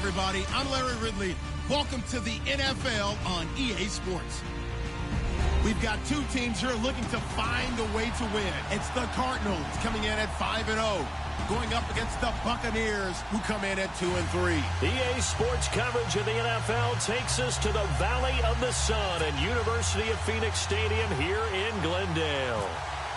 everybody. I'm Larry Ridley. Welcome to the NFL on EA Sports. We've got two teams here looking to find a way to win. It's the Cardinals coming in at 5-0, going up against the Buccaneers, who come in at 2-3. EA Sports coverage of the NFL takes us to the Valley of the Sun at University of Phoenix Stadium here in Glendale.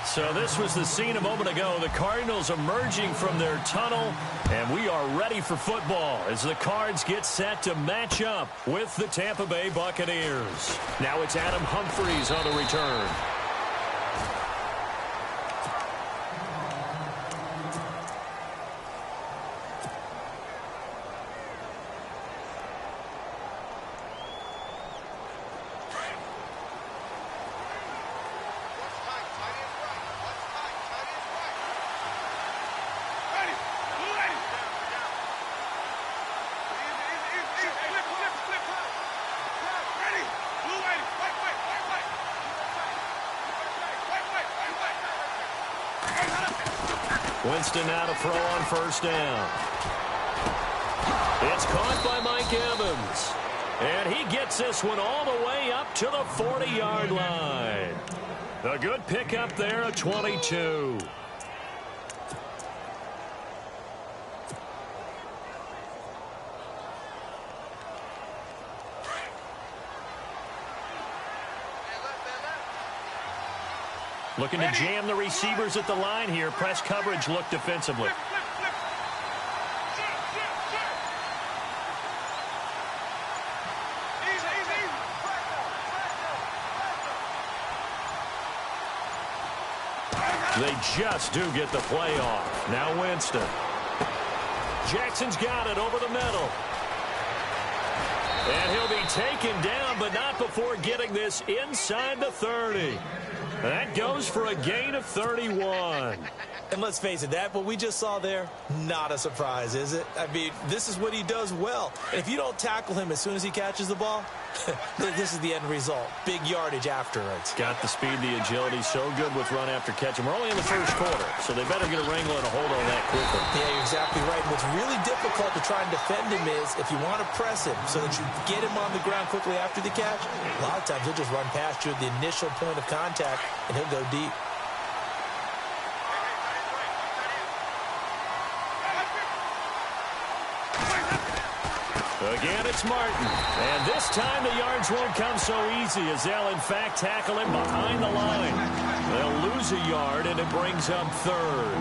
So this was the scene a moment ago. The Cardinals emerging from their tunnel, and we are ready for football as the Cards get set to match up with the Tampa Bay Buccaneers. Now it's Adam Humphries on the return. Winston now to throw on first down. It's caught by Mike Evans. And he gets this one all the way up to the 40-yard line. A good pickup there at 22. Looking to jam the receivers at the line here. Press coverage look defensively. They just do get the play off. Now Winston. Jackson's got it over the middle. And he'll be taken down, but not before getting this inside the 30. That goes for a gain of 31. And let's face it, that what we just saw there, not a surprise, is it? I mean, this is what he does well. And if you don't tackle him as soon as he catches the ball, this is the end result. Big yardage afterwards. Got the speed, the agility, so good with run after catch. And we're only in the first quarter, so they better get a wrangle and a hold on that quickly. Yeah, you're exactly right. And what's really difficult to try and defend him is if you want to press him so that you get him on the ground quickly after the catch, a lot of times he'll just run past you at the initial point of contact, and he'll go deep. Again, it's Martin. And this time the yards won't come so easy as they'll, in fact, tackle him behind the line. They'll lose a yard, and it brings up third.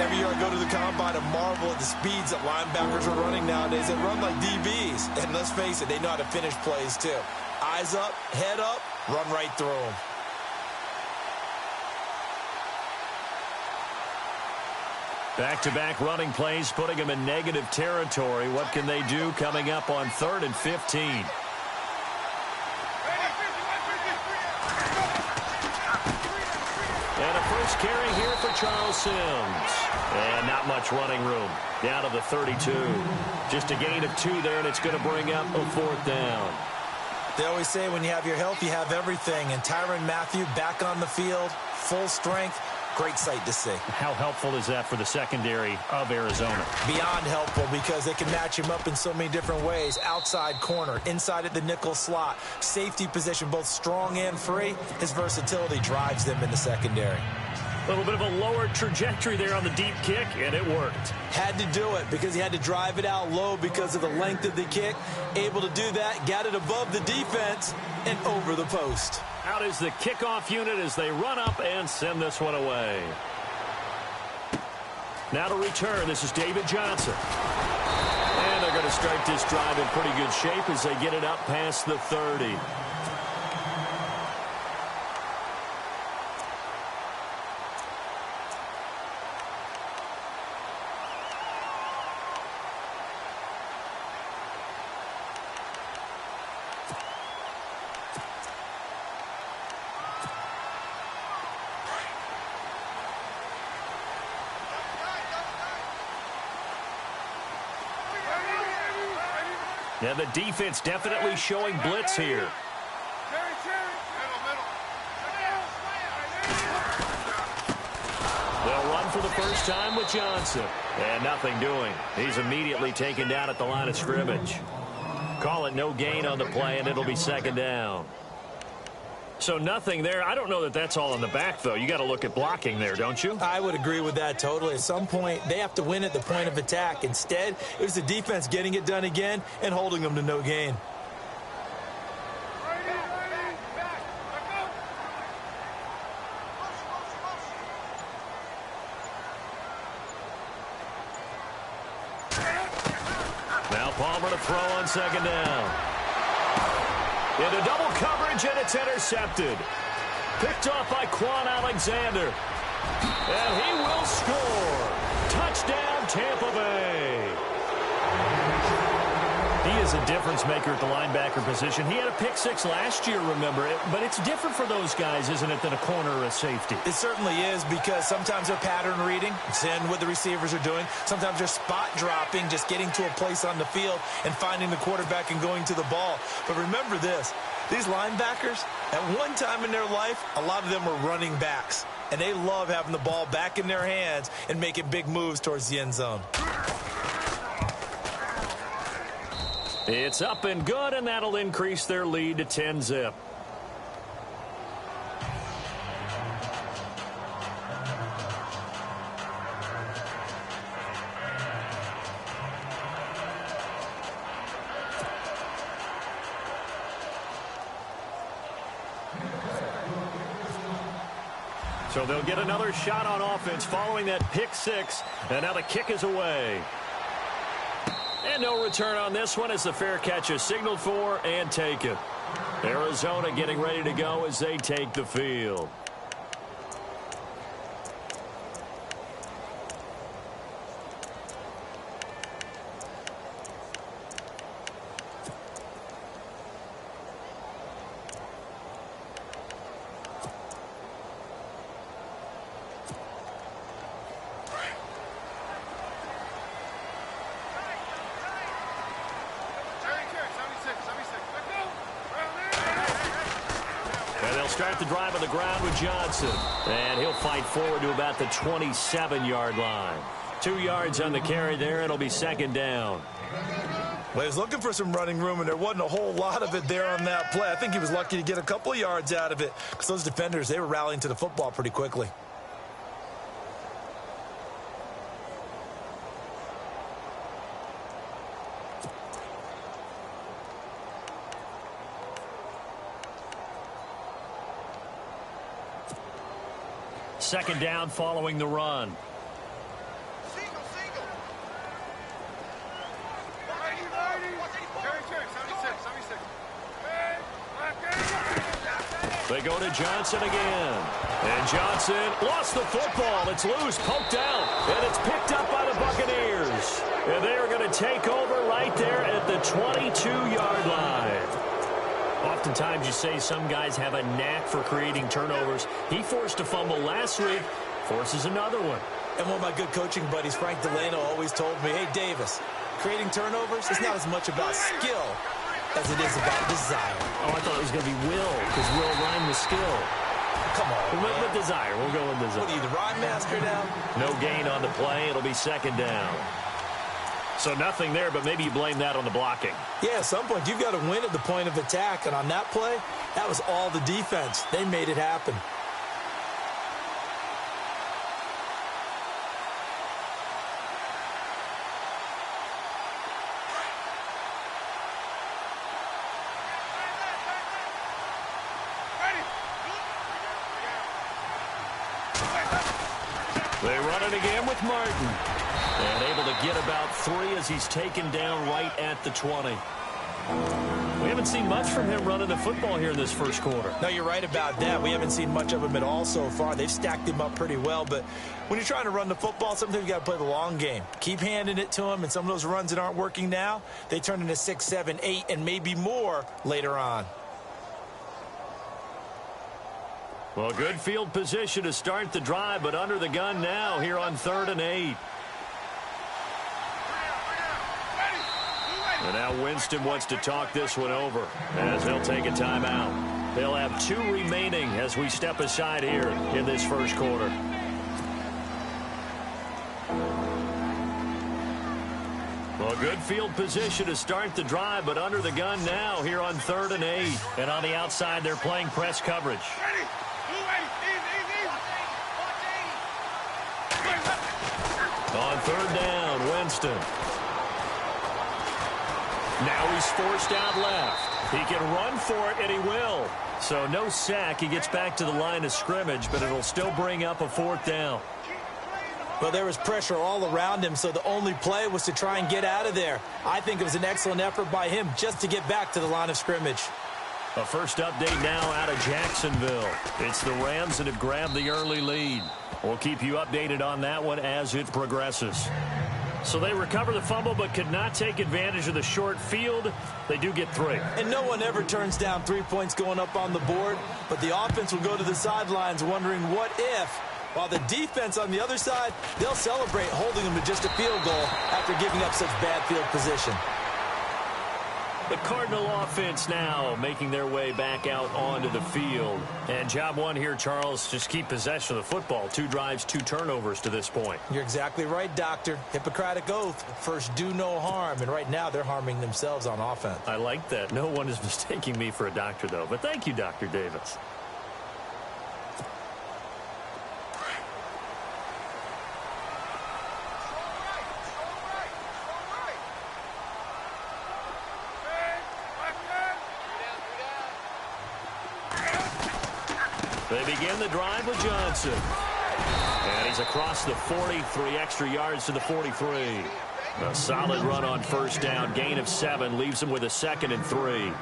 Every year I go to the combine and marvel at the speeds that linebackers are running nowadays. They run like DBs. And let's face it, they know how to finish plays, too. Eyes up, head up, run right through them. Back-to-back running plays, putting them in negative territory. What can they do coming up on 3rd and 15? And a first carry here for Charles Sims. And not much running room. Down to the 32. Just a gain of 2 there, and it's going to bring up a 4th down. They always say when you have your health, you have everything. And Tyrann Mathieu back on the field, full strength. Great sight to see. How helpful is that for the secondary of Arizona? Beyond helpful because they can match him up in so many different ways. Outside corner, inside at the nickel slot, safety position, both strong and free. His versatility drives them in the secondary. A little bit of a lower trajectory there on the deep kick, and it worked. Had to do it because he had to drive it out low because of the length of the kick. Able to do that, got it above the defense and over the post. Out is the kickoff unit as they run up and send this one away. Now to return, this is David Johnson. And they're going to start this drive in pretty good shape as they get it up past the 30. And the defense definitely showing blitz here. They'll run for the first time with Johnson. And nothing doing. He's immediately taken down at the line of scrimmage. Call it no gain on the play, and it'll be second down. So nothing there. I don't know that that's all in the back, though. You got to look at blocking there, don't you? I would agree with that totally. At some point, they have to win at the point of attack. Instead, it was the defense getting it done again and holding them to no gain. Now Palmer to throw on second down. Into double coverage, and it's intercepted. Picked off by Quan Alexander. And he will score. Touchdown, Tampa Bay. He is a difference maker at the linebacker position. He had a pick six last year, remember it. But it's different for those guys, isn't it, than a corner or a safety? It certainly is, because sometimes they're pattern reading, seeing what the receivers are doing. Sometimes they're spot dropping, just getting to a place on the field and finding the quarterback and going to the ball. But remember this, these linebackers, at one time in their life, a lot of them were running backs. And they love having the ball back in their hands and making big moves towards the end zone. It's up and good, and that'll increase their lead to 10-zip. So they'll get another shot on offense following that pick six, and now the kick is away. And no return on this one as the fair catch is signaled for and taken. Arizona getting ready to go as they take the field. Start the drive on the ground with Johnson. And he'll fight forward to about the 27-yard line. 2 yards on the carry there. It'll be second down. Well, he was looking for some running room, and there wasn't a whole lot of it there on that play. I think he was lucky to get a couple of yards out of it, because those defenders, they were rallying to the football pretty quickly. Second down following the run. They go to Johnson again. And Johnson lost the football. It's loose, poked out, and it's picked up by the Buccaneers. And they are going to take over right there at the 22-yard line. Oftentimes you say some guys have a knack for creating turnovers. He forced a fumble last week, forces another one. And one of my good coaching buddies, Frank Delano, always told me, hey, Davis, creating turnovers is not as much about skill as it is about desire. Oh, I thought it was going to be will, because will rhyme with skill. Come on, We'll with desire. We'll go with desire. What are you, the rhyme master now? No gain on the play. It'll be second down. So nothing there, but maybe you blame that on the blocking. Yeah, at some point, you've got to win at the point of attack. And on that play, that was all the defense. They made it happen. They run it again with Martin. And able to get about 3 as he's taken down right at the 20. We haven't seen much from him running the football here in this first quarter. No, you're right about that. We haven't seen much of him at all so far. They've stacked him up pretty well. But when you're trying to run the football, sometimes you got to play the long game. Keep handing it to him. And some of those runs that aren't working now, they turn into 6, 7, 8, and maybe more later on. Well, good field position to start the drive, but under the gun now here on 3rd and 8. And now Winston wants to talk this one over as he'll take a timeout. He'll have 2 remaining as we step aside here in this first quarter. Well, good field position to start the drive, but under the gun now here on 3rd and 8. And on the outside, they're playing press coverage. On 3rd down, Winston. Now he's forced out left. He can run for it, and he will. So no sack. He gets back to the line of scrimmage, but it'll still bring up a 4th down. Well, there was pressure all around him, so the only play was to try and get out of there. I think it was an excellent effort by him just to get back to the line of scrimmage. A first update now out of Jacksonville. It's the Rams that have grabbed the early lead. We'll keep you updated on that one as it progresses. So they recover the fumble but could not take advantage of the short field. They do get 3. And no one ever turns down 3 points going up on the board, but the offense will go to the sidelines wondering what if, while the defense on the other side, they'll celebrate holding them to just a field goal after giving up such bad field position. The Cardinal offense now making their way back out onto the field. And job one here, Charles, just keep possession of the football. 2 drives, 2 turnovers to this point. You're exactly right, Doctor. Hippocratic oath. First, do no harm. And right now, they're harming themselves on offense. I like that. No one is mistaking me for a doctor, though. But thank you, Dr. Davis. They begin the drive with Johnson. And he's across the 40, 3 extra yards to the 43. A solid run on first down, gain of 7, leaves him with a 2nd and 3.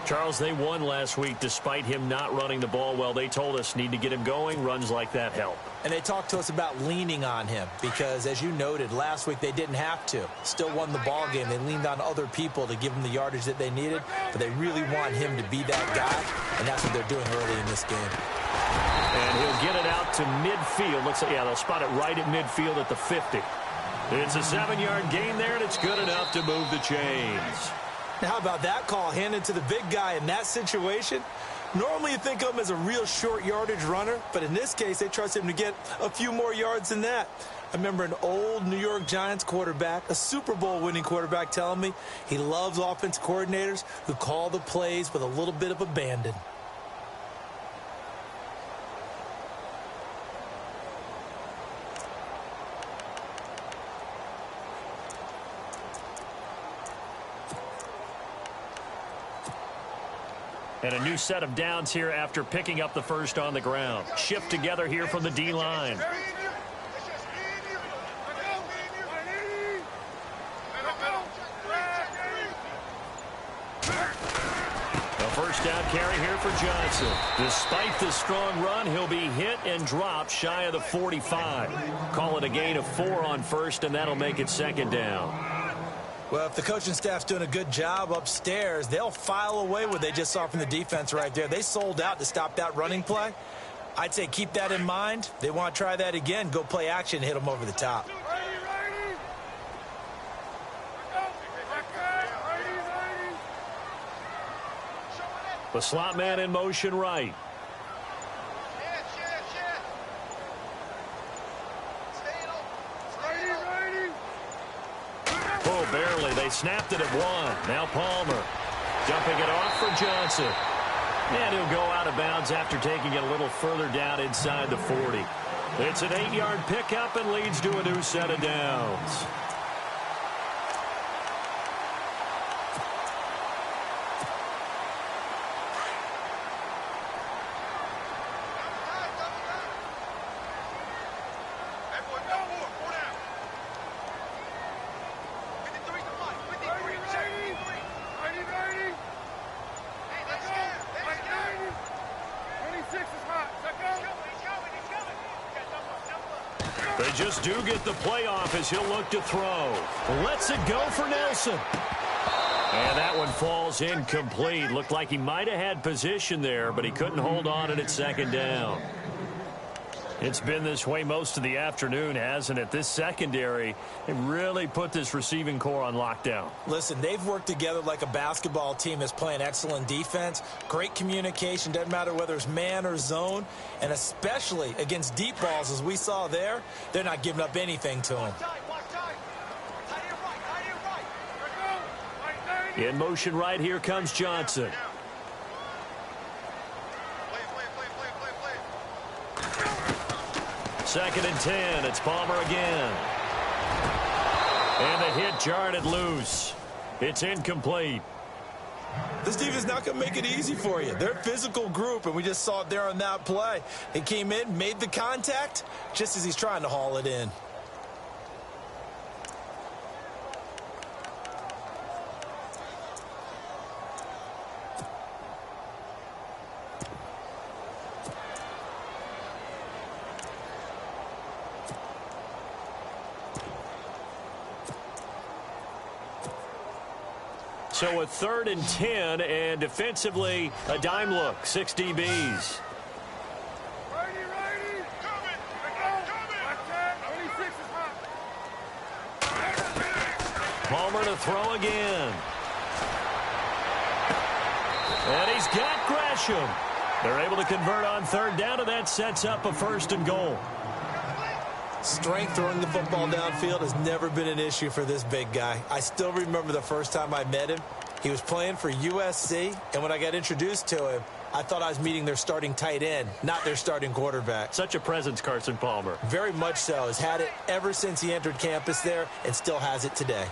Charles, they won last week despite him not running the ball well. They told us need to get him going. Runs like that help. And they talked to us about leaning on him because, as you noted, last week they didn't have to. Still won the ball game. They leaned on other people to give them the yardage that they needed, but they really want him to be that guy, and that's what they're doing early in this game. And he'll get it out to midfield. Looks like, yeah, they'll spot it right at midfield at the 50. It's a 7-yard gain there, and it's good enough to move the chains. Now, how about that call handed to the big guy in that situation? Normally you think of him as a real short yardage runner, but in this case they trust him to get a few more yards than that. I remember an old New York Giants quarterback, a Super Bowl winning quarterback, telling me he loves offense coordinators who call the plays with a little bit of abandon. And a new set of downs here after picking up the first on the ground. Shift together here from the D-line. A first down carry here for Johnson. Despite the strong run, he'll be hit and dropped shy of the 45. Call it a gain of 4 on first, and that'll make it 2nd down. Well, if the coaching staff's doing a good job upstairs, they'll file away what they just saw from the defense right there. They sold out to stop that running play. I'd say keep that in mind. They want to try that again. Go play action, hit them over the top. The slot man in motion right. Oh, barely. They snapped it at 1. Now Palmer dumping it off for Johnson. And he'll go out of bounds after taking it a little further down inside the 40. It's an 8-yard pickup and leads to a new set of downs. They just do get the playoff as he'll look to throw. Lets it go for Nelson. And that one falls incomplete. Looked like he might have had position there, but he couldn't hold on and it's 2nd down. It's been this way most of the afternoon, hasn't it? This secondary, it really put this receiving core on lockdown. Listen, they've worked together like a basketball team that's playing excellent defense. Great communication, doesn't matter whether it's man or zone. And especially against deep balls, as we saw there, they're not giving up anything to them. In motion right here comes Johnson. Second and 10. It's Palmer again. And the hit jarred it loose. It's incomplete. This defense is not going to make it easy for you. They're a physical group, and we just saw it there on that play. He came in, made the contact, just as he's trying to haul it in. So a 3rd and 10, and defensively, a dime look. 6 DBs. Palmer to throw again. And he's got Gresham. They're able to convert on 3rd down, and that sets up a 1st and goal. Strength throwing the football downfield has never been an issue for this big guy. I still remember the first time I met him. He was playing for USC, and when I got introduced to him, I thought I was meeting their starting tight end, not their starting quarterback. Such a presence, Carson Palmer. Very much so. Has had it ever since he entered campus there and still has it today.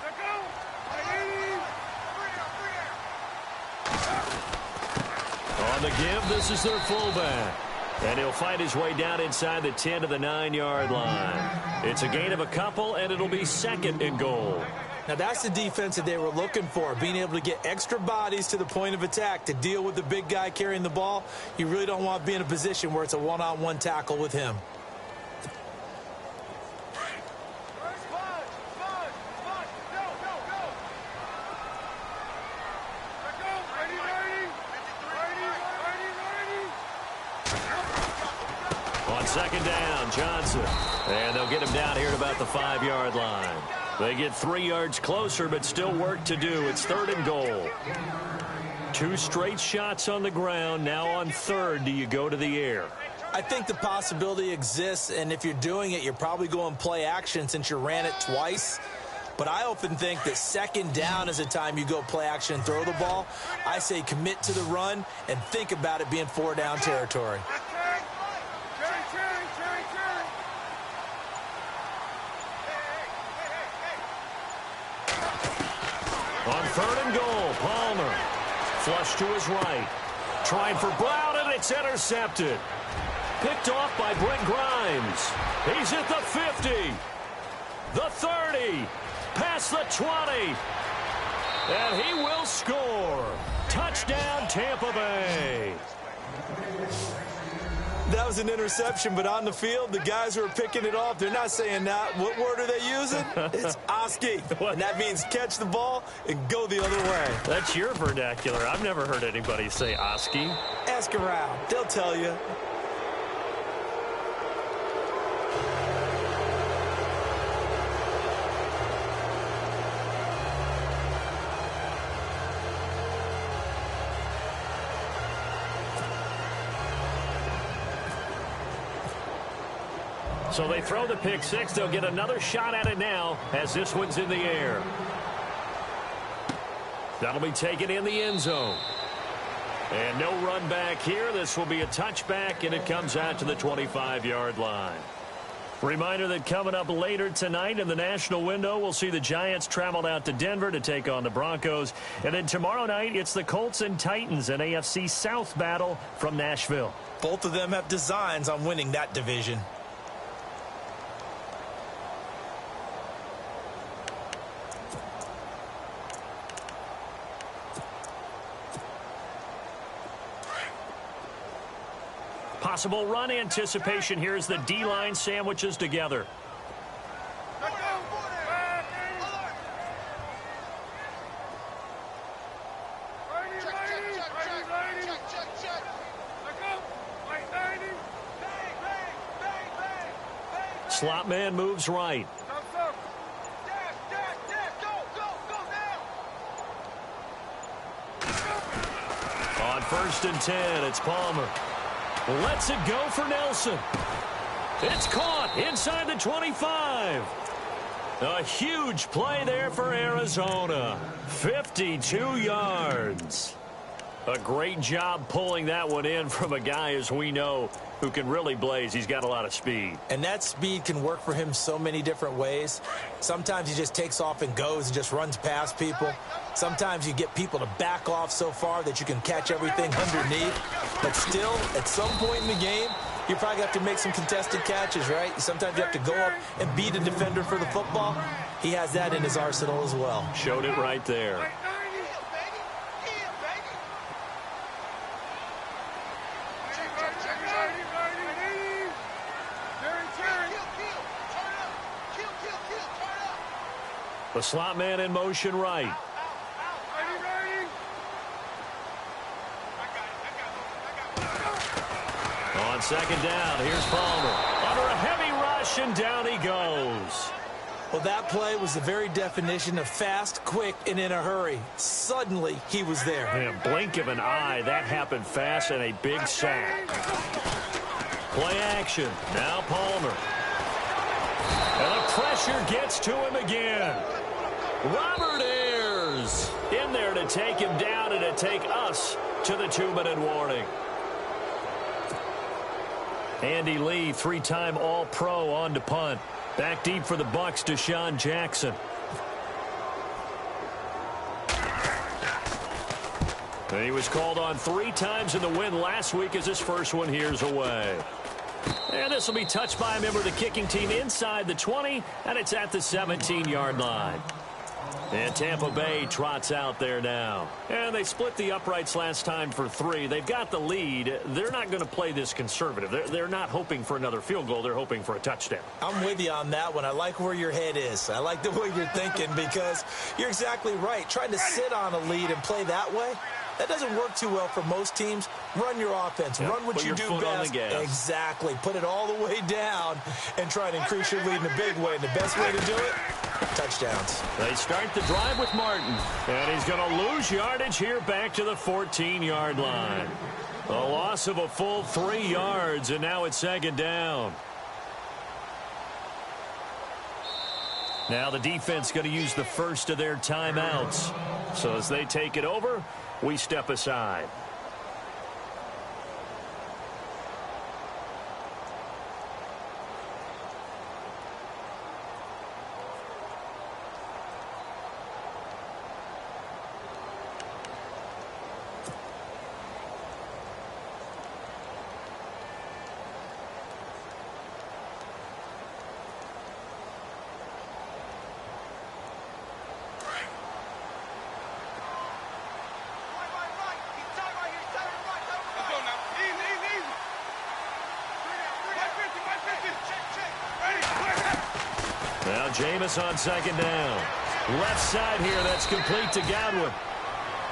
On the give, this is their fullback. And he'll find his way down inside the 10 to the 9-yard line. It's a gain of a couple, and it'll be 2nd and goal. Now, that's the defense that they were looking for, being able to get extra bodies to the point of attack to deal with the big guy carrying the ball. You really don't want to be in a position where it's a one-on-one tackle with him. On 2nd down, Johnson. And they'll get him down here at about the 5-yard line. They get 3 yards closer, but still work to do. It's 3rd and goal. 2 straight shots on the ground. Now on 3rd, do you go to the air? I think the possibility exists, and if you're doing it, you're probably going play action since you ran it twice. But I often think that 2nd down is a time you go play action and throw the ball. I say commit to the run and think about it being 4-down territory. On 3rd and goal, Palmer. Flush to his right. Trying for Brown, and it's intercepted. Picked off by Brent Grimes. He's at the 50. The 30. Past the 20. And he will score. Touchdown, Tampa Bay. That was an interception, but on the field, the guys who are picking it off, they're not saying that. What word are they using? It's Oski. And that means catch the ball and go the other way. That's your vernacular. I've never heard anybody say Oski. Ask around. They'll tell you. So they throw the pick six. They'll get another shot at it now as this one's in the air. That'll be taken in the end zone. And no run back here. This will be a touchback, and it comes out to the 25-yard line. Reminder that coming up later tonight in the national window, we'll see the Giants travel out to Denver to take on the Broncos. And then tomorrow night, it's the Colts and Titans, an AFC South battle from Nashville. Both of them have designs on winning that division. Possible run anticipation here as the D-line sandwiches together. Slot man moves right. On 1st and 10, it's Palmer. Lets it go for Nelson. It's caught inside the 25. A huge play there for Arizona. 52 yards. A great job pulling that one in from a guy, as we know, who can really blaze. He's got a lot of speed. And that speed can work for him so many different ways. Sometimes he just takes off and goes and just runs past people. Sometimes you get people to back off so far that you can catch everything underneath. But still, at some point in the game, you probably have to make some contested catches, right? Sometimes you have to go up and beat a defender for the football. He has that in his arsenal as well. Showed it right there. The slot man in motion right. On second down, here's Palmer. Under a heavy rush, and down he goes. Well, that play was the very definition of fast, quick, and in a hurry. Suddenly, he was there. In a blink of an eye, that happened fast, and a big sack. Play action. Now Palmer. And the pressure gets to him again. Robert Ayers in there to take him down and to take us to the 2-minute warning. Andy Lee, 3-time All-Pro on to punt. Back deep for the Bucs, Deshaun Jackson. And he was called on 3 times in the win last week as his first one here's away. And this will be touched by a member of the kicking team inside the 20, and it's at the 17-yard line. And Tampa Bay trots out there now. And they split the uprights last time for 3. They've got the lead. They're not going to play this conservative. They're not hoping for another field goal. They're hoping for a touchdown. I'm with you on that one. I like where your head is. I like the way you're thinking because you're exactly right. Trying to sit on a lead and play that way, that doesn't work too well for most teams. Run your offense. Yep. Run what you do best. Exactly. Put it all the way down and try to increase your lead in a big way. And the best way to do it, touchdowns. They start the drive with Martin. And he's going to lose yardage here back to the 14-yard line. A loss of a full 3 yards, and now it's second down. Now the defense going to use the first of their timeouts. So as they take it over, we step aside. Now Jameis on second down. Left side here, that's complete to Godwin.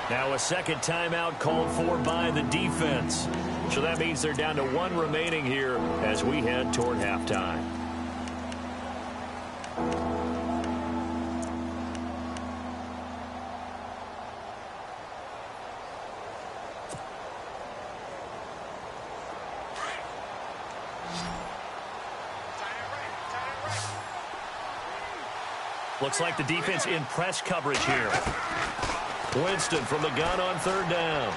Now a second timeout called for by the defense. So that means they're down to 1 remaining here as we head toward halftime. Looks like the defense in press coverage here. Winston from the gun on third down.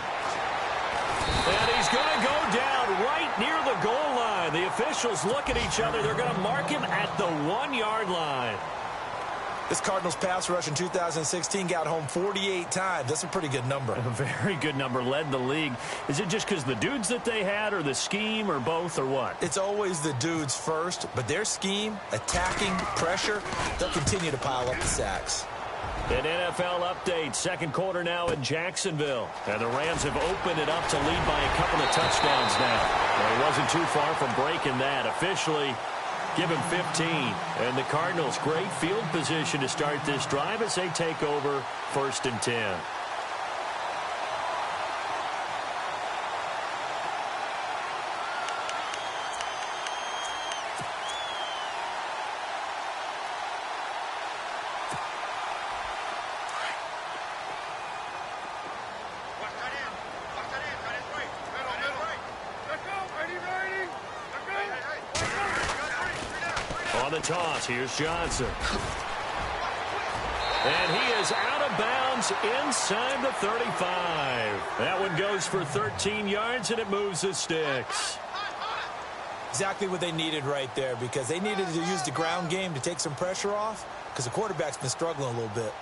And he's going to go down right near the goal line. The officials look at each other. They're going to mark him at the 1-yard line. This Cardinals pass rush in 2016 got home 48 times. That's a pretty good number. A very good number. Led the league. Is it just because the dudes that they had or the scheme or both or what? It's always the dudes first, but their scheme, attacking, pressure, they'll continue to pile up the sacks. An NFL update. Second quarter now in Jacksonville. And the Rams have opened it up to lead by a couple of touchdowns now. Well, he wasn't too far from breaking that. Officially, give him 15. And the Cardinals, great field position to start this drive as they take over 1st and 10. On the toss, here's Johnson. And he is out of bounds inside the 35. That one goes for 13 yards, and it moves the sticks. Exactly what they needed right there, because they needed to use the ground game to take some pressure off, because the quarterback's been struggling a little bit.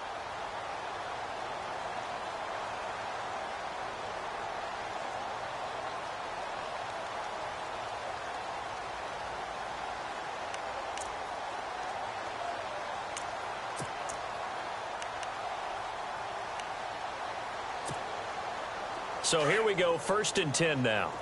So here we go, 1st and 10 now.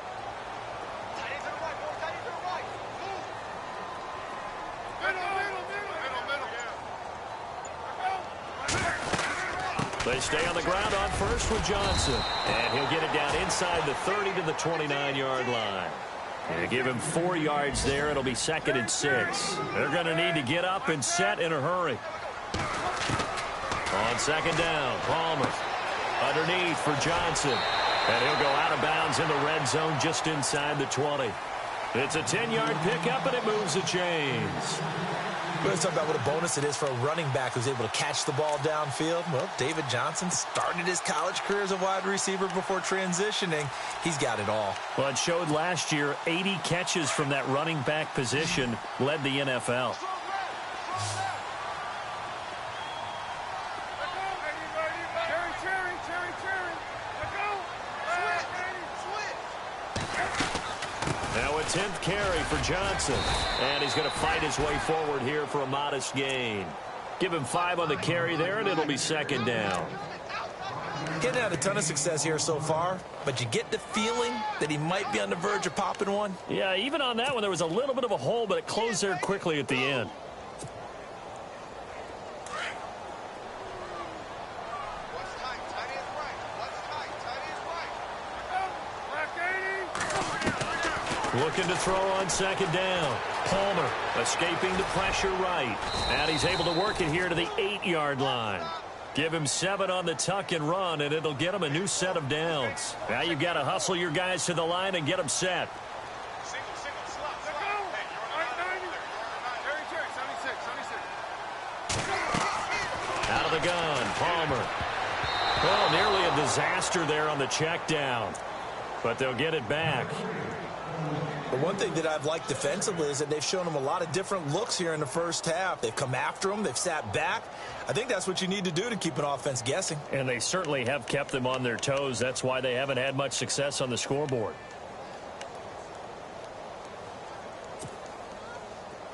They stay on the ground on first with Johnson. And he'll get it down inside the 30 to the 29-yard line. And give him 4 yards there. It'll be 2nd and 6. They're going to need to get up and set in a hurry. On 2nd down, Palmer. Underneath for Johnson. And he'll go out of bounds in the red zone just inside the 20. It's a 10-yard pickup, and it moves the chains. Let's talk about what a bonus it is for a running back who's able to catch the ball downfield. Well, David Johnson started his college career as a wide receiver before transitioning. He's got it all. Well, it showed last year 80 catches from that running back position led the NFL. Now a 10th carry for Johnson. And he's going to fight his way forward here for a modest gain. Give him 5 on the carry there, and it'll be 2nd down. Getting had a ton of success here so far, but you get the feeling that he might be on the verge of popping one. Yeah, even on that one, there was a little bit of a hole, but it closed there quickly at the end. Looking to throw on 2nd down. Palmer escaping the pressure right. And he's able to work it here to the 8-yard line. Give him 7 on the tuck and run, and it'll get him a new set of downs. Now you've got to hustle your guys to the line and get them set. Out of the gun, Palmer. Well, nearly a disaster there on the check down. But they'll get it back. The one thing that I've liked defensively is that they've shown him a lot of different looks here in the first half. They've come after him. They've sat back. I think that's what you need to do to keep an offense guessing. And they certainly have kept them on their toes. That's why they haven't had much success on the scoreboard.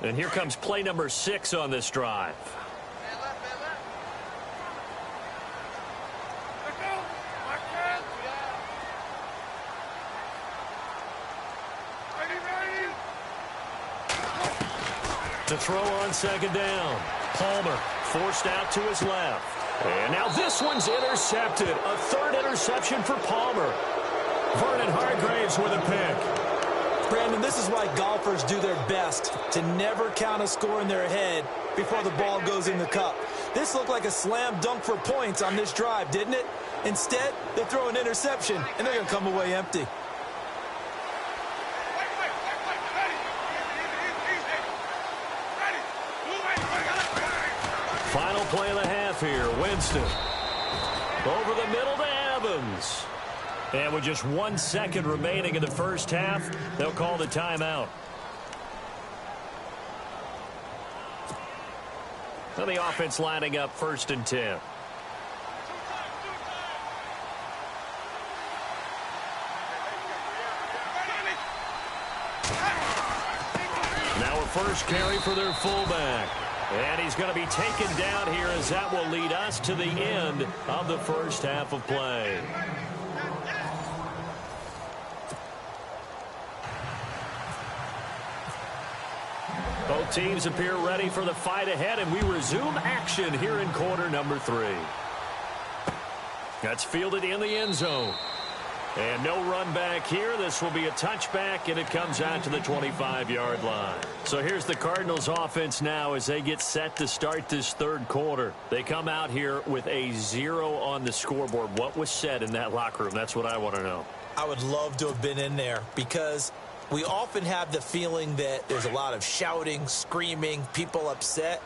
And here comes play number 6 on this drive. To throw on 2nd down. Palmer forced out to his left. And now this one's intercepted. A 3rd interception for Palmer. Vernon Hargraves with a pick. Brandon, this is why golfers do their best to never count a score in their head before the ball goes in the cup. This looked like a slam dunk for points on this drive, didn't it? Instead, they throw an interception, and they're going to come away empty. Final play of the half here. Winston. Over the middle to Evans. And with just 1 second remaining in the first half, they'll call the timeout. So the offense lining up 1st and 10. Now a first carry for their fullback. And he's going to be taken down here as that will lead us to the end of the first half of play. Both teams appear ready for the fight ahead, and we resume action here in quarter number 3. That's fielded in the end zone. And no run back here. This will be a touchback, and it comes out to the 25-yard line. So here's the Cardinals offense now as they get set to start this 3rd quarter. They come out here with a 0 on the scoreboard. What was said in that locker room? That's what I want to know. I would love to have been in there because we often have the feeling that there's a lot of shouting, screaming, people upset.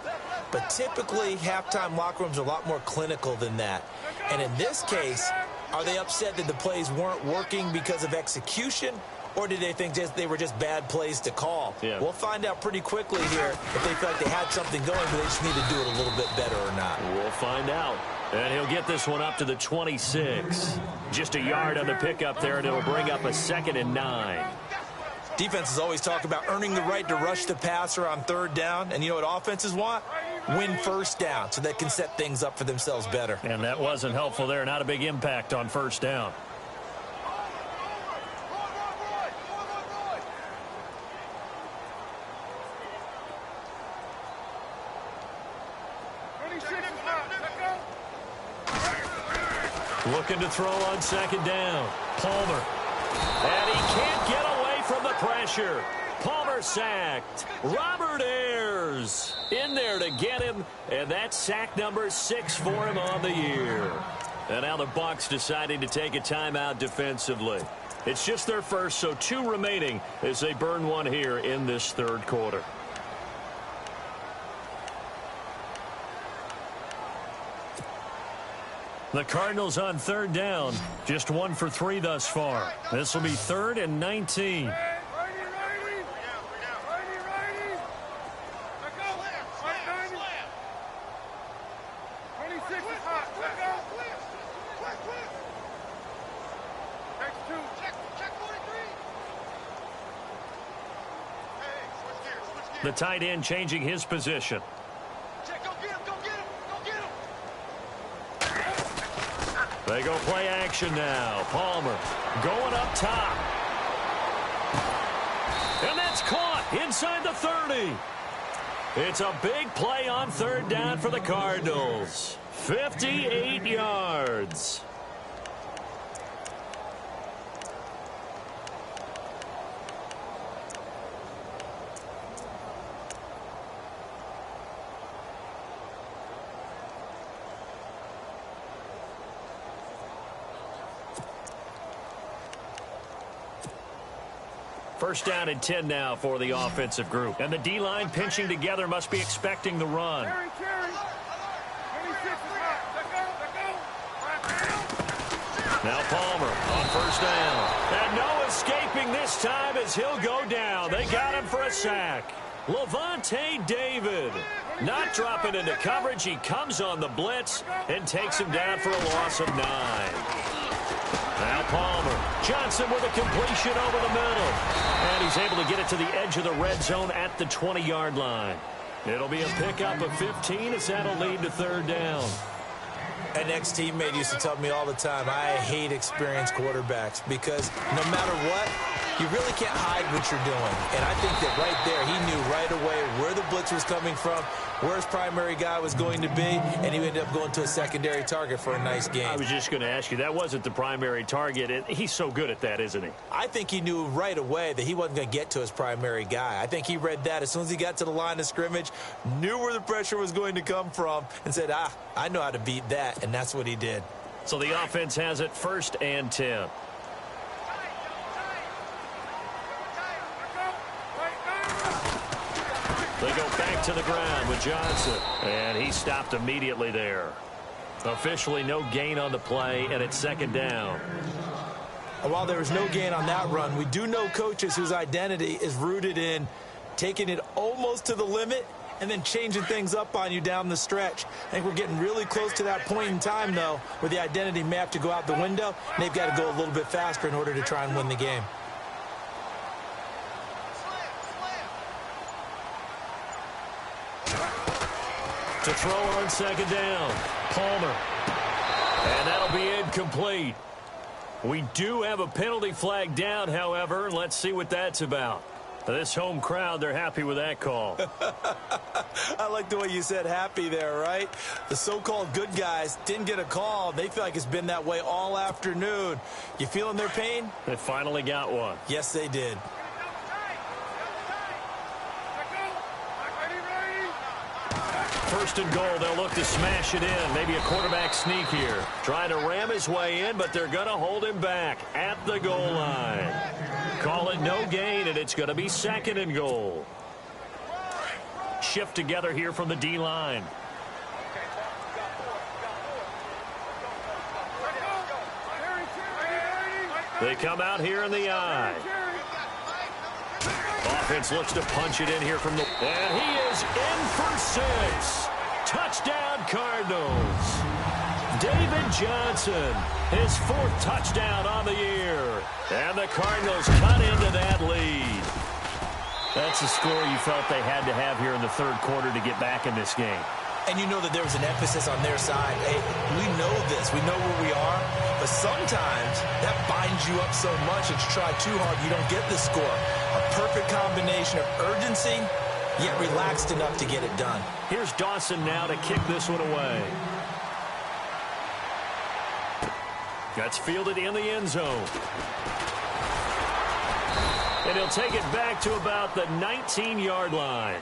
But typically, halftime locker rooms are a lot more clinical than that. And in this case, are they upset that the plays weren't working because of execution? Or did they think they were just bad plays to call? Yeah. We'll find out pretty quickly here if they feel like they had something going, but they just need to do it a little bit better or not. We'll find out. And he'll get this one up to the 26. Just a yard on the pickup there, and it'll bring up a 2nd and 9. Defenses always talk about earning the right to rush the passer on 3rd down. And you know what offenses want? Win 1st down so they can set things up for themselves better. And that wasn't helpful there. Not a big impact on 1st down. Looking to throw on 2nd down. Palmer. And he can't get away from the pressure. Palmer sacked. Robert Ayers in there to get him. And that's sack number 6 for him on the year. And now the Bucs deciding to take a timeout defensively. It's just their first, so 2 remaining as they burn one here in this 3rd quarter. The Cardinals on 3rd down, just 1 for 3 thus far. This will be 3rd and 19. The tight end changing his position. They go play action now. Palmer going up top. And that's caught inside the 30. It's a big play on 3rd down for the Cardinals. 58 yards. First down and 10 now for the offensive group. And the D-line pinching together must be expecting the run. Now Palmer on 1st down. And no escaping this time as he'll go down. They got him for a sack. Levante David not dropping into coverage. He comes on the blitz and takes him down for a loss of 9. Now Palmer. Johnson with a completion over the middle. And he's able to get it to the edge of the red zone at the 20-yard line. It'll be a pickup of 15 as that'll lead to 3rd down. An ex-teammate used to tell me all the time, I hate experienced quarterbacks because no matter what, you really can't hide what you're doing. And I think that right there, he knew right away where the blitz was coming from, where his primary guy was going to be, and he ended up going to a secondary target for a nice game. I was just going to ask you, that wasn't the primary target. He's so good at that, isn't he? I think he knew right away that he wasn't going to get to his primary guy. I think he read that as soon as he got to the line of scrimmage, knew where the pressure was going to come from, and said, I know how to beat that, and that's what he did. So the offense has it 1st and 10. They go back to the ground with Johnson. And he stopped immediately there. Officially no gain on the play, and it's 2nd down. And while there was no gain on that run, we do know coaches whose identity is rooted in taking it almost to the limit and then changing things up on you down the stretch. I think we're getting really close to that point in time, though, where the identity may have to go out the window, and they've got to go a little bit faster in order to try and win the game. To throw on 2nd down, Palmer. And that'll be incomplete. We do have a penalty flag down, however. Let's see what that's about. This home crowd, they're happy with that call. I like the way you said happy there, right? The so-called good guys didn't get a call. They feel like it's been that way all afternoon. You feeling their pain? They finally got one. Yes, they did. First and goal, they'll look to smash it in. Maybe a quarterback sneak here. Trying to ram his way in, but they're going to hold him back at the goal line. Call it no gain, and it's going to be 2nd and goal. Shift together here from the D-line. They come out here in the I. Offense looks to punch it in here from the... And he is in for 6. Touchdown, Cardinals. David Johnson, his 4th touchdown on the year. And the Cardinals cut into that lead. That's a score you felt they had to have here in the 3rd quarter to get back in this game. And you know that there was an emphasis on their side. Hey, we know this. We know where we are. But sometimes that binds you up so much that you try too hard, you don't get the score. A perfect combination of urgency, yet relaxed enough to get it done. Here's Dawson now to kick this one away. That's fielded in the end zone. And he'll take it back to about the 19-yard line.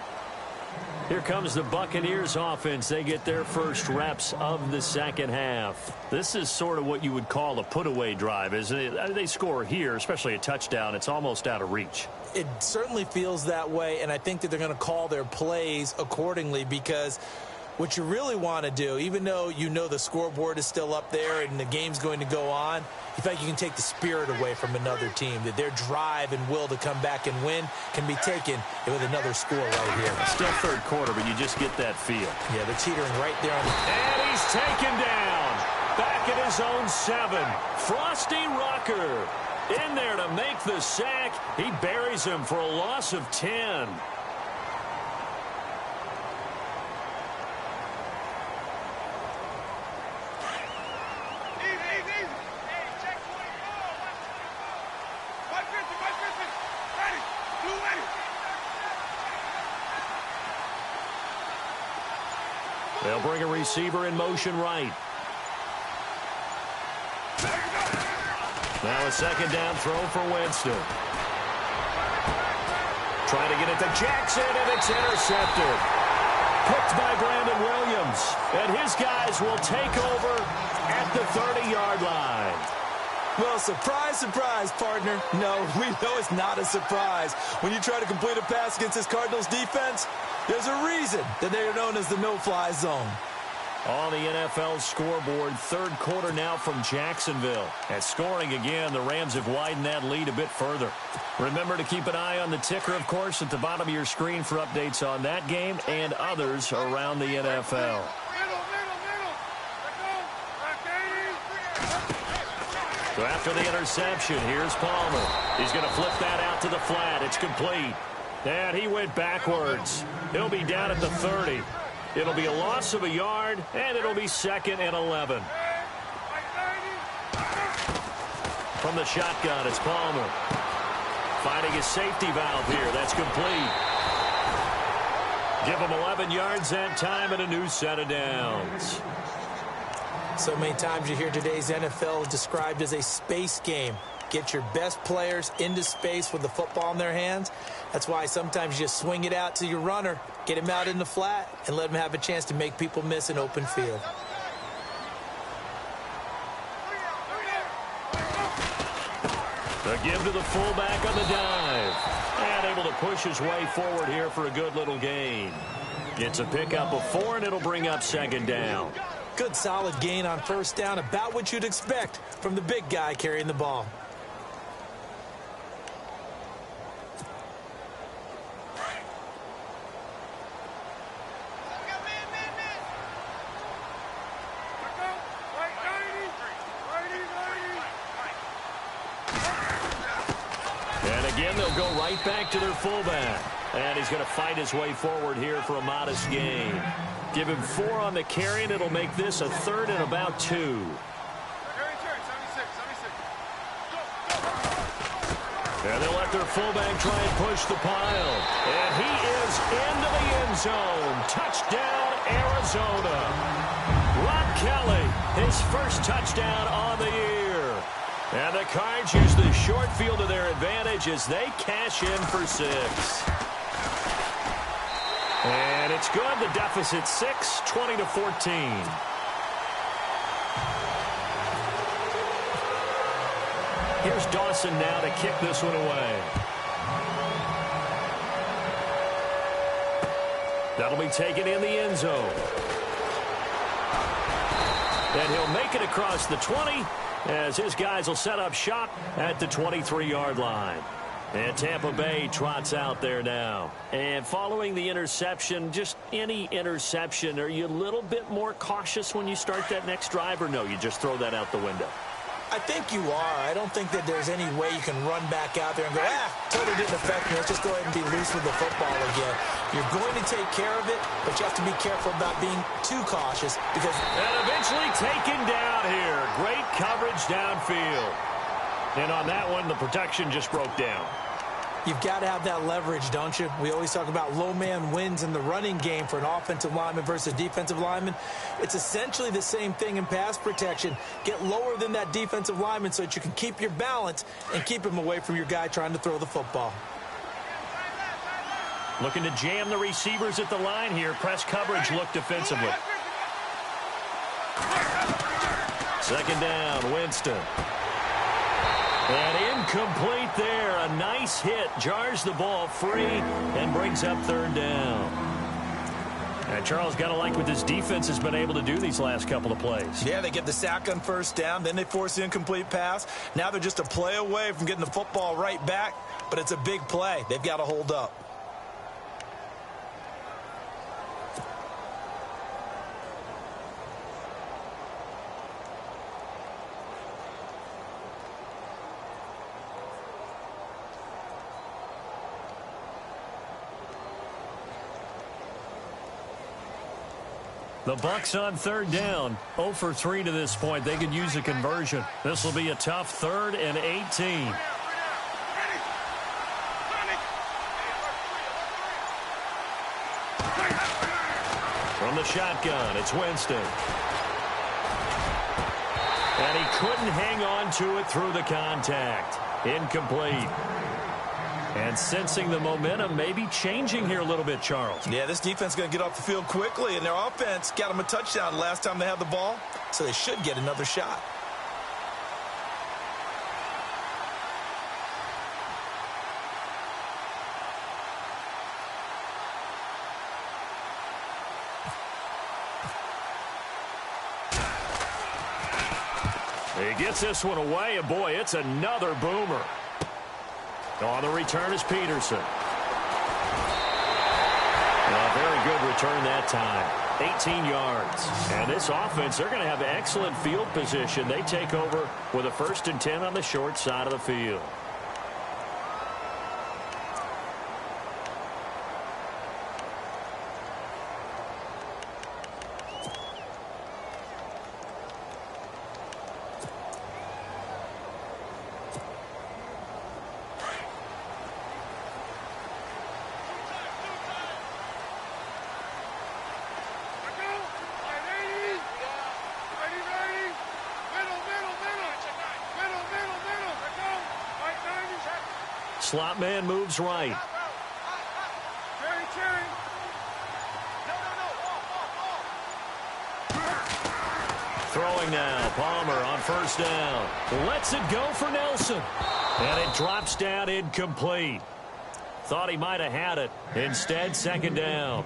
Here comes the Buccaneers offense. They get their first reps of the 2nd half. This is sort of what you would call a put-away drive, isn't it? They score here, especially a touchdown. It's almost out of reach. It certainly feels that way, and I think that they're going to call their plays accordingly because what you really want to do, even though you know the scoreboard is still up there and the game's going to go on, you think you can take the spirit away from another team, that their drive and will to come back and win can be taken with another score right here. Still 3rd quarter, but you just get that feel. Yeah, they're teetering right there on the... And he's taken down. Back at his own 7. Frosty Rucker in there to make the sack. He buries him for a loss of 10. They'll bring a receiver in motion right. Now a 2nd down throw for Winston. Trying to get it to Jackson, and it's intercepted. Picked by Brandon Williams. And his guys will take over at the 30-yard line. Well, surprise, surprise, partner. No, we know it's not a surprise. When you try to complete a pass against this Cardinals defense, there's a reason that they are known as the no-fly zone. On the NFL scoreboard, 3rd quarter now from Jacksonville. And scoring again, the Rams have widened that lead a bit further. Remember to keep an eye on the ticker, of course, at the bottom of your screen for updates on that game and others around the NFL. So after the interception, here's Palmer. He's going to flip that out to the flat. It's complete. And he went backwards. He'll be down at the 30. It'll be a loss of a yard, and it'll be 2nd and 11. From the shotgun, it's Palmer. Finding his safety valve here. That's complete. Give him 11 yards that time and a new set of downs. So many times you hear today's NFL described as a space game. Get your best players into space with the football in their hands. That's why sometimes you just swing it out to your runner, get him out in the flat, and let him have a chance to make people miss an open field. The give to the fullback on the dive. And able to push his way forward here for a good little gain. Gets a pickup of 4, and it'll bring up 2nd down. Good solid gain on 1st down, about what you'd expect from the big guy carrying the ball. And again, they'll go right back to their fullback. And he's going to fight his way forward here for a modest gain. Give him 4 on the carry, and it'll make this a 3rd and about 2. And they'll let their fullback try and push the pile. And he is into the end zone. Touchdown, Arizona. Rob Kelly, his first touchdown on the year. And the Cards use the short field to their advantage as they cash in for 6. And it's good. The deficit 6, 20-14. Here's Dawson now to kick this one away. That'll be taken in the end zone. And he'll make it across the 20 as his guys will set up shop at the 23-yard line. And Tampa Bay trots out there now. And following the interception, just any interception, are you a little bit more cautious when you start that next drive, or no, you just throw that out the window? I think you are. I don't think that there's any way you can run back out there and go, totally didn't affect me. Let's just go ahead and be loose with the football again. You're going to take care of it, but you have to be careful about being too cautious because... And eventually taken down here. Great coverage downfield. And on that one, the protection just broke down. You've got to have that leverage, don't you? We always talk about low man wins in the running game for an offensive lineman versus defensive lineman. It's essentially the same thing in pass protection. Get lower than that defensive lineman so that you can keep your balance and keep him away from your guy trying to throw the football. Looking to jam the receivers at the line here. Press coverage look defensively. Second down, Winston. And incomplete there. A nice hit. Jars the ball free and brings up third down. And Charles, got to like what this defense has been able to do these last couple of plays. Yeah, they get the sack on first down. Then they force the incomplete pass. Now they're just a play away from getting the football right back. But it's a big play. They've got to hold up. The Bucs on third down. 0 for 3 to this point. They could use a conversion. This will be a tough 3rd and 18. From the shotgun, it's Winston. And he couldn't hang on to it through the contact. Incomplete. And sensing the momentum maybe changing here a little bit, Charles. Yeah, this defense is going to get off the field quickly, and their offense got them a touchdown last time they had the ball, so they should get another shot. He gets this one away, and boy, it's another boomer. On the return is Peterson. A very good return that time. 18 yards. And this offense, they're going to have excellent field position. They take over with a 1st and 10 on the short side of the field. Slot man moves right. Throwing now. Palmer on first down. Lets it go for Nelson. And it drops down incomplete. Thought he might have had it. Instead, second down.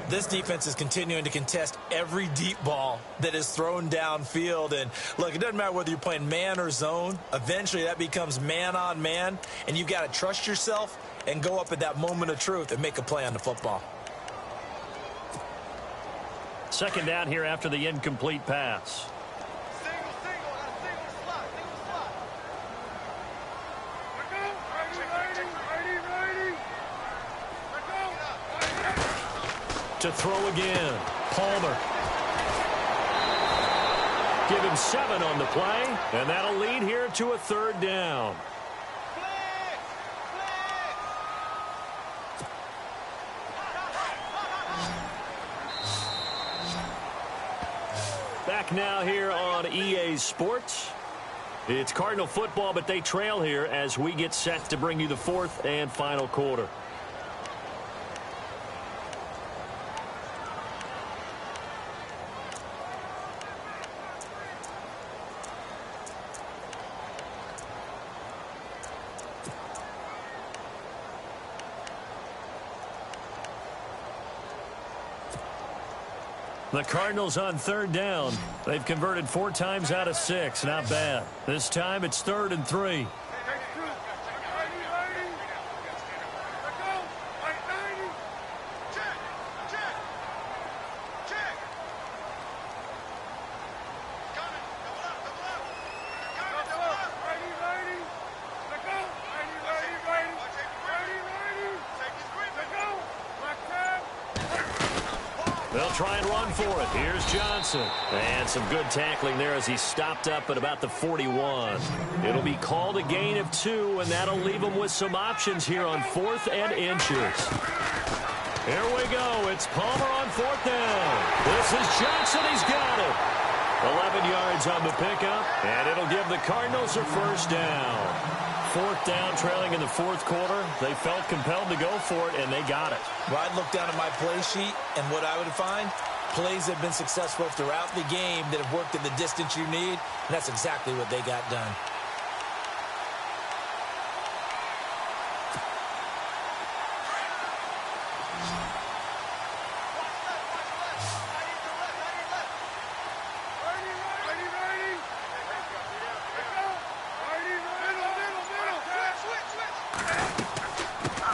This defense is continuing to contest every deep ball that is thrown downfield. And, look, it doesn't matter whether you're playing man or zone. Eventually, that becomes man on man. And you've got to trust yourself and go up at that moment of truth and make a play on the football. Second down here after the incomplete pass. To throw again. Palmer. Give him 7 on the play, and that'll lead here to a third down. Back now here on EA Sports. It's Cardinal football, but they trail here as we get set to bring you the 4th and final quarter. The Cardinals on third down. They've converted 4 times out of 6. Not bad. This time it's 3rd and 3. They'll try and run for it. Here's Johnson. And some good tackling there as he stopped up at about the 41. It'll be called a gain of 2, and that'll leave them with some options here on 4th and inches. Here we go. It's Palmer on 4th down. This is Johnson. He's got it. 11 yards on the pickup, and it'll give the Cardinals a 1st down. 4th down, trailing in the 4th quarter. They felt compelled to go for it, and they got it. Well, I'd look down at my play sheet, and what I would find, plays have been successful throughout the game that have worked in the distance you need, and that's exactly what they got done.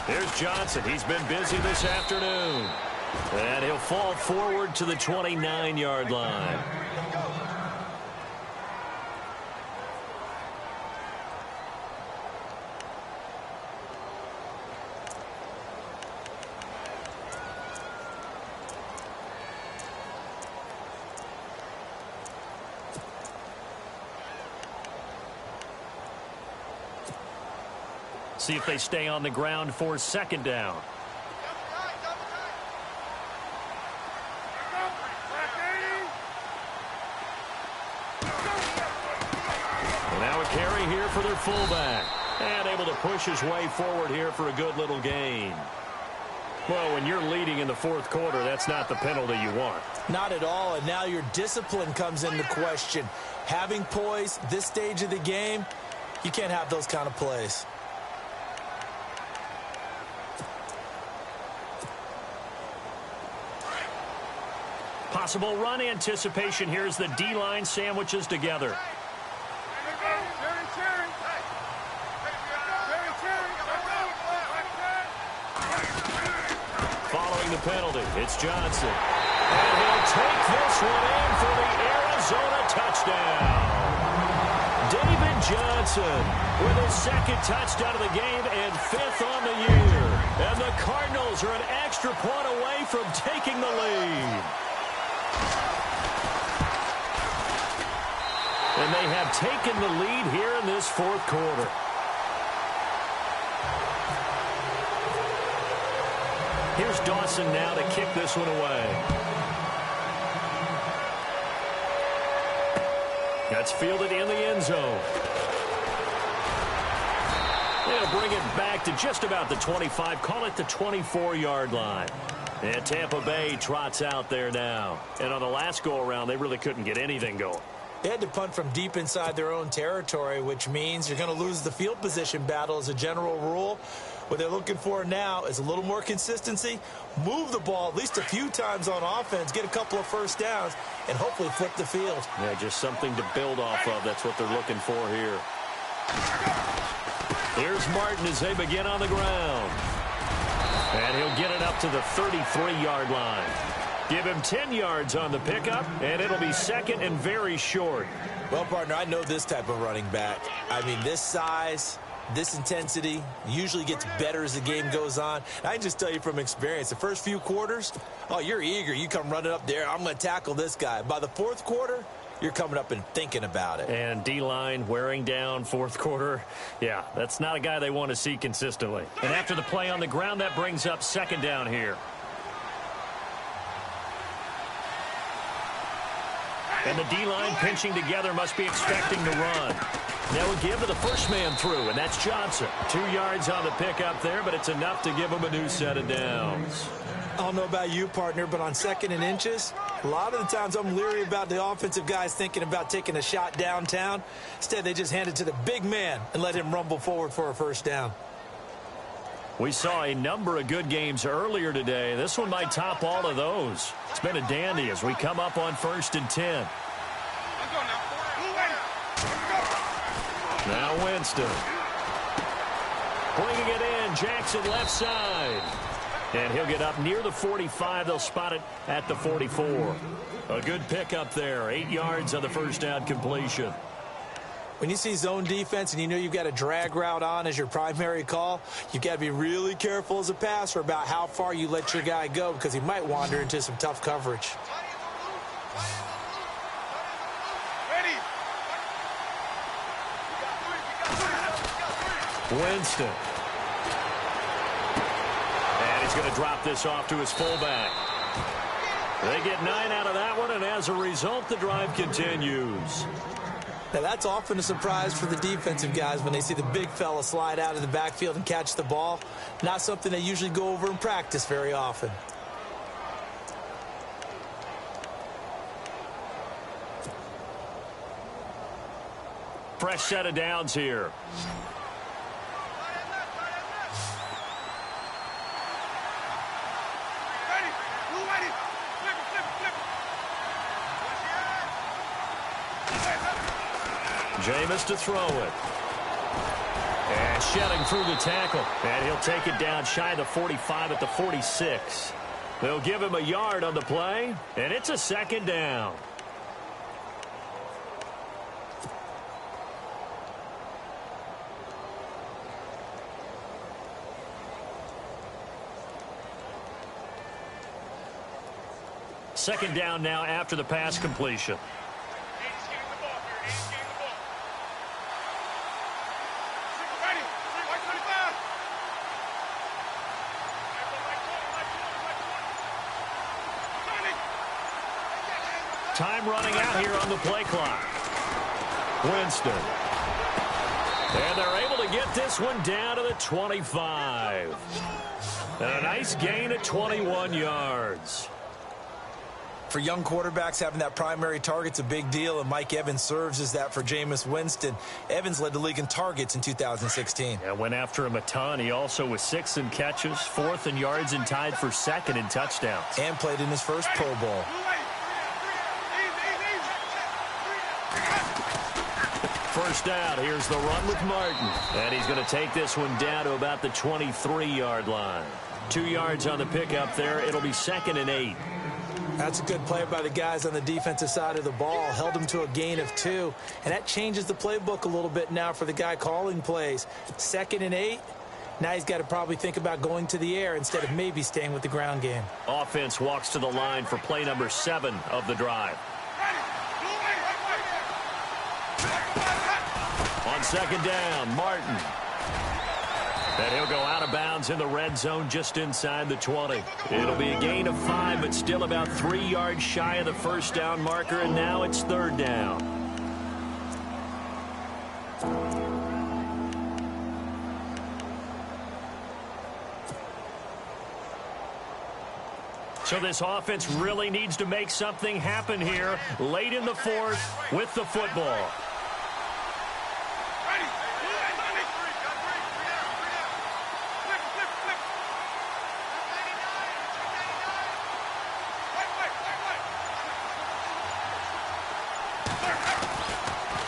Here's Johnson. He's been busy this afternoon. And he'll fall forward to the 29-yard line. See if they stay on the ground for 2nd down. And now a carry here for their fullback. And able to push his way forward here for a good little gain. Well, when you're leading in the 4th quarter, that's not the penalty you want. Not at all, and now your discipline comes into question. Having poise this stage of the game, you can't have those kind of plays. Possible run anticipation here as the D-line sandwiches together. Following the penalty, it's Johnson. And he'll take this one in for the Arizona touchdown. David Johnson with his 2nd touchdown of the game and 5th on the year. And the Cardinals are an extra point away from taking the lead. And they have taken the lead here in this 4th quarter. Here's Dawson now to kick this one away. That's fielded in the end zone. They'll bring it back to just about the 25. Call it the 24-yard line. And Tampa Bay trots out there now. And on the last go-around, they really couldn't get anything going. They had to punt from deep inside their own territory, which means you're going to lose the field position battle as a general rule. What they're looking for now is a little more consistency, move the ball at least a few times on offense, get a couple of 1st downs, and hopefully flip the field. Yeah, just something to build off of. That's what they're looking for here. Here's Martin as they begin on the ground. And he'll get it up to the 33-yard line. Give him 10 yards on the pickup, and it'll be 2nd and very short. Well, partner, I know this type of running back. I mean, this size, this intensity usually gets better as the game goes on. I can just tell you from experience, the first few quarters, oh, you're eager. You come running up there. I'm going to tackle this guy. By the 4th quarter, you're coming up and thinking about it. And D-line wearing down 4th quarter. Yeah, that's not a guy they want to see consistently. And after the play on the ground, that brings up 2nd down here. And the D-line pinching together must be expecting to run. Now we'll give to the first man through, and that's Johnson. 2 yards on the pickup there, but it's enough to give him a new set of downs. I don't know about you, partner, but on 2nd and inches, a lot of the times I'm leery about the offensive guys thinking about taking a shot downtown. Instead, they just hand it to the big man and let him rumble forward for a 1st down. We saw a number of good games earlier today. This one might top all of those. It's been a dandy as we come up on 1st and 10. Now Winston. Bringing it in, Jackson left side. And he'll get up near the 45. They'll spot it at the 44. A good pickup there. 8 yards on the first down completion. When you see zone defense and you know you've got a drag route on as your primary call, you've got to be really careful as a passer about how far you let your guy go because he might wander into some tough coverage. Winston. And he's going to drop this off to his fullback. They get 9 out of that one, and as a result, the drive continues. Now, that's often a surprise for the defensive guys when they see the big fella slide out of the backfield and catch the ball. Not something they usually go over in practice very often. Fresh set of downs here. Jameis to throw it. And shedding through the tackle. And he'll take it down shy of the 45 at the 46. They'll give him a yard on the play. And it's a 2nd down. Second down now after the pass completion. Time running out here on the play clock. Winston. And they're able to get this one down to the 25. And a nice gain of 21 yards. For young quarterbacks, having that primary target's a big deal, and Mike Evans serves as that for Jameis Winston. Evans led the league in targets in 2016. Yeah, went after him a ton. He also was 6th in catches, 4th in yards, and tied for 2nd in touchdowns. And played in his first Pro Bowl. First down, here's the run with Martin. And he's going to take this one down to about the 23-yard line. 2 yards on the pickup there. It'll be 2nd and 8. That's a good play by the guys on the defensive side of the ball. Held him to a gain of 2. And that changes the playbook a little bit now for the guy calling plays. 2nd and 8. Now he's got to probably think about going to the air instead of maybe staying with the ground game. Offense walks to the line for play number 7 of the drive. On 2nd down, Martin. And he'll go out of bounds in the red zone just inside the 20. It'll be a gain of 5, but still about 3 yards shy of the first down marker, and now it's 3rd down. So this offense really needs to make something happen here late in the 4th with the football.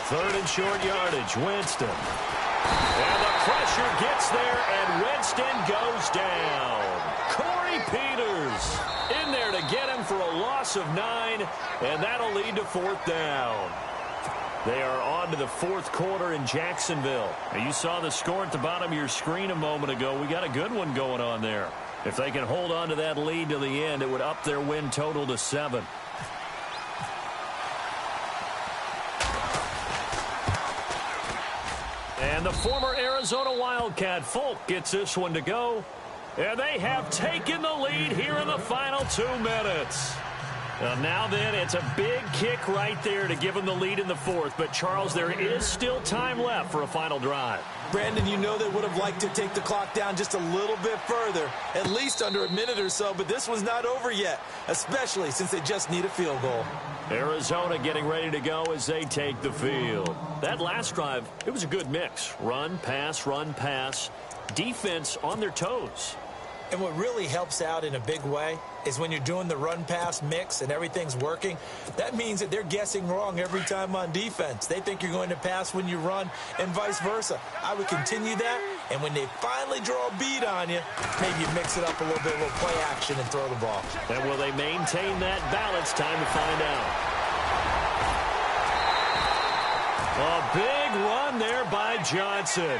Third and short yardage, Winston. And the pressure gets there, and Winston goes down. Corey Peters in there to get him for a loss of 9, and that'll lead to 4th down. They are on to the 4th quarter in Jacksonville. Now, you saw the score at the bottom of your screen a moment ago. We got a good one going on there. If they can hold on to that lead to the end, it would up their win total to 7. And the former Arizona Wildcat Folk gets this one to go. And they have taken the lead here in the final 2 minutes. Well, now then, it's a big kick right there to give them the lead in the fourth. But, Charles, there is still time left for a final drive. Brandon, you know they would have liked to take the clock down just a little bit further, at least under a minute or so, but this one's not over yet, especially since they just need a field goal. Arizona getting ready to go as they take the field. That last drive, it was a good mix. Run, pass, defense on their toes. And what really helps out in a big way is when you're doing the run-pass mix and everything's working, that means that they're guessing wrong every time on defense. They think you're going to pass when you run and vice versa. I would continue that, and when they finally draw a beat on you, maybe you mix it up a little bit, a little play action and throw the ball. And will they maintain that balance? Time to find out. A big run there by Johnson.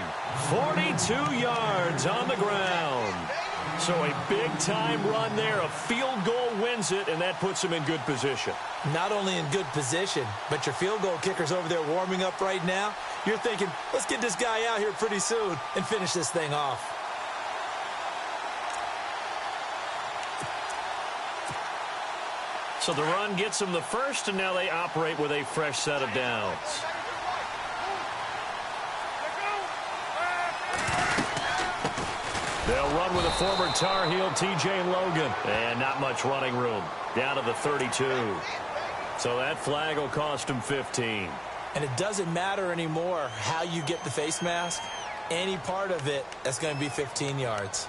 42 yards on the ground. So a big-time run there. A field goal wins it, and that puts him in good position. Not only in good position, but your field goal kicker's over there warming up right now. You're thinking, let's get this guy out here pretty soon and finish this thing off. So the run gets them the first, and now they operate with a fresh set of downs. They'll run with a former Tar Heel, T.J. Logan. And not much running room. Down to the 32. So that flag will cost him 15. And it doesn't matter anymore how you get the face mask. Any part of it, that's going to be 15 yards.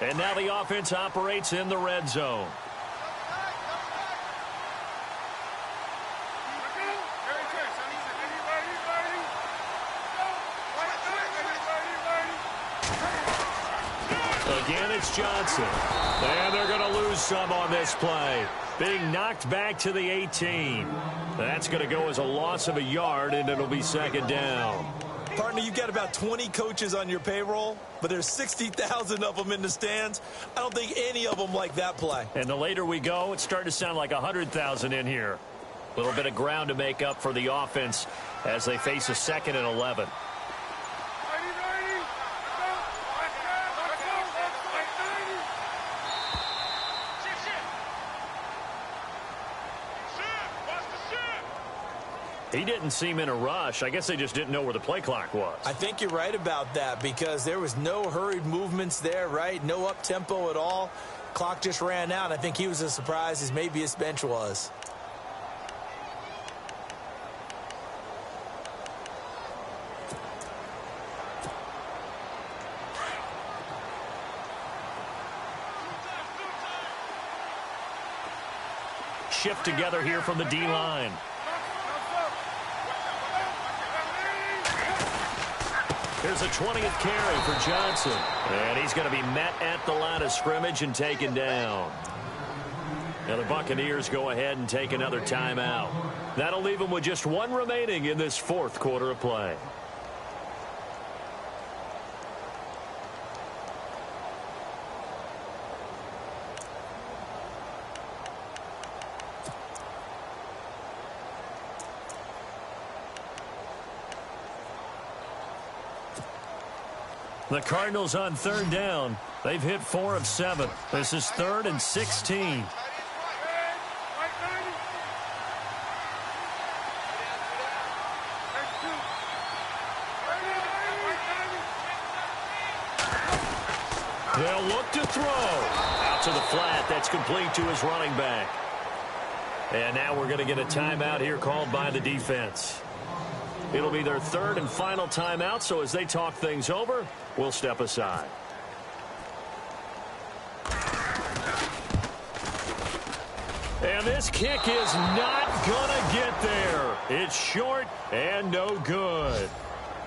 And now the offense operates in the red zone. Again, it's Johnson. And they're going to lose some on this play. Being knocked back to the 18. That's going to go as a loss of a yard, and it'll be second down. Partner, you've got about 20 coaches on your payroll, but there's 60,000 of them in the stands. I don't think any of them like that play. And the later we go, it's starting to sound like 100,000 in here. A little bit of ground to make up for the offense as they face a 2nd and 11. He didn't seem in a rush. I guess they just didn't know where the play clock was. I think you're right about that because there was no hurried movements there, right? No up-tempo at all. Clock just ran out. I think he was as surprised as maybe his bench was. Shift together here from the D-line. Here's a 20th carry for Johnson. And he's going to be met at the line of scrimmage and taken down. Now the Buccaneers go ahead and take another timeout. That'll leave them with just one remaining in this fourth quarter of play. The Cardinals on third down. They've hit 4 of 7. This is 3rd and 16. They'll look to throw. Out to the flat. That's complete to his running back. And now we're going to get a timeout here called by the defense. It'll be their 3rd and final timeout, so as they talk things over, we'll step aside. And this kick is not going to get there. It's short and no good.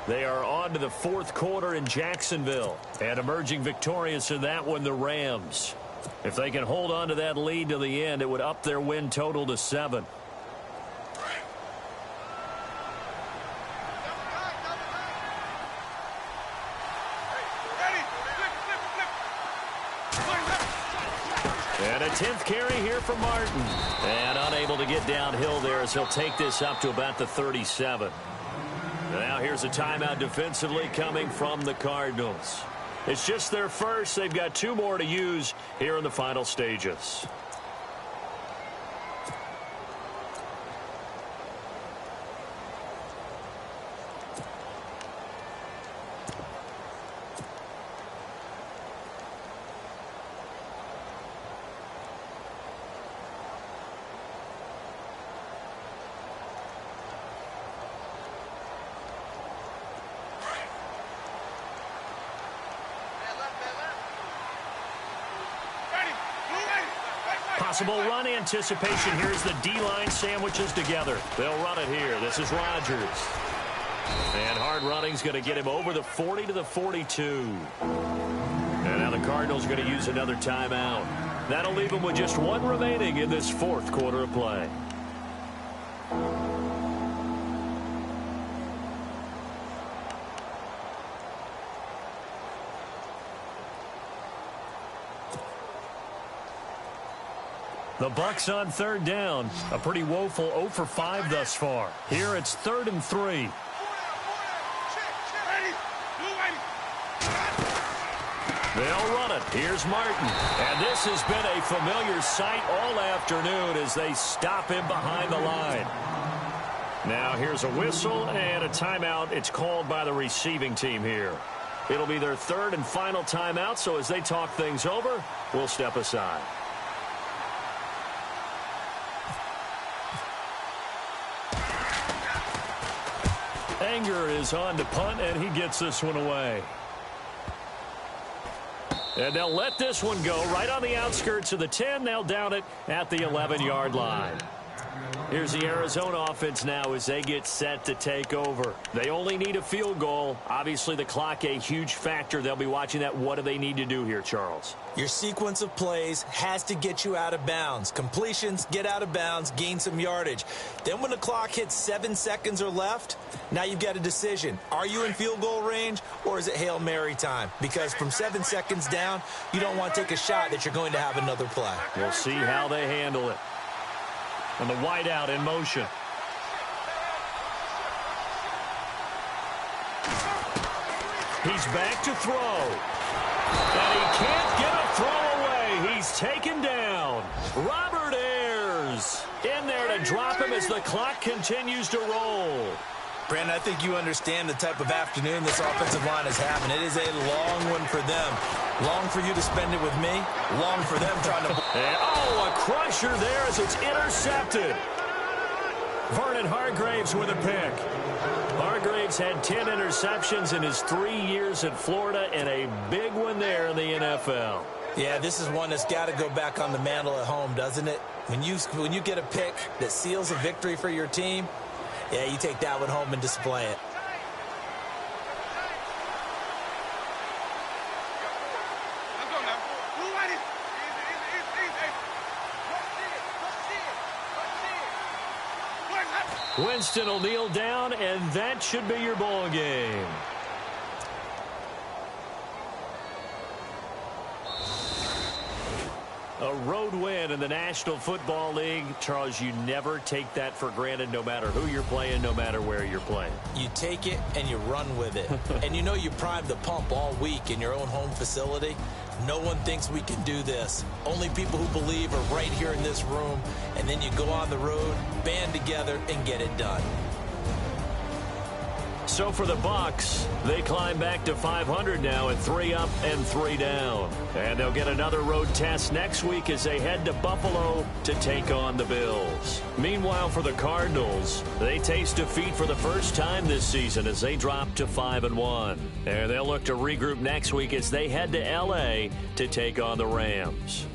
They are on to the fourth quarter in Jacksonville. And emerging victorious in that one, the Rams. If they can hold on to that lead to the end, it would up their win total to 7. And a 10th carry here for Martin. And unable to get downhill there as he'll take this up to about the 37. Now here's a timeout defensively coming from the Cardinals. It's just their first. They've got 2 more to use here in the final stages. Possible run anticipation. Here's the D-line sandwiches together. They'll run it here. This is Rodgers. And hard running's going to get him over the 40 to the 42. And now the Cardinals are going to use another timeout. That'll leave him with just 1 remaining in this 4th quarter of play. The Bucs on 3rd down. A pretty woeful 0 for 5 thus far. Here it's 3rd and 3. They'll run it. Here's Martin. And this has been a familiar sight all afternoon as they stop him behind the line. Now here's a whistle and a timeout. It's called by the receiving team here. It'll be their 3rd and final timeout, so as they talk things over, we'll step aside. Anger is on to punt, and he gets this one away. And they'll let this one go right on the outskirts of the 10. They'll down it at the 11-yard line. Here's the Arizona offense now as they get set to take over. They only need a field goal. Obviously, the clock a huge factor. They'll be watching that. What do they need to do here, Charles? Your sequence of plays has to get you out of bounds. Completions, get out of bounds, gain some yardage. Then when the clock hits 7 seconds or left, now you've got a decision. Are you in field goal range or is it Hail Mary time? Because from 7 seconds down, you don't want to take a shot that you're going to have another play. We'll see how they handle it. And the wideout in motion. He's back to throw. And he can't get a throw away. He's taken down. Robert Ayers in there to drop him as the clock continues to roll. Brandon, I think you understand the type of afternoon this offensive line is having. It is a long one for them. Long for you to spend it with me. Long for them trying to... And, oh, a crusher there as it's intercepted. Vernon Hargreaves with a pick. Hargreaves had 10 interceptions in his 3 years at Florida and a big one there in the NFL. Yeah, this is one that's got to go back on the mantle at home, doesn't it? When you get a pick that seals a victory for your team, yeah, you take that one home and display it. Winston will kneel down, and that should be your ball game. A road win in the National Football League. Charles, you never take that for granted no matter who you're playing, no matter where you're playing. You take it and you run with it. And you know you primed the pump all week in your own home facility. No one thinks we can do this. Only people who believe are right here in this room. And then you go on the road, band together, and get it done. So for the Bucs, they climb back to 500 now at 3 up and 3 down. And they'll get another road test next week as they head to Buffalo to take on the Bills. Meanwhile, for the Cardinals, they taste defeat for the first time this season as they drop to 5-1. And they'll look to regroup next week as they head to L.A. to take on the Rams.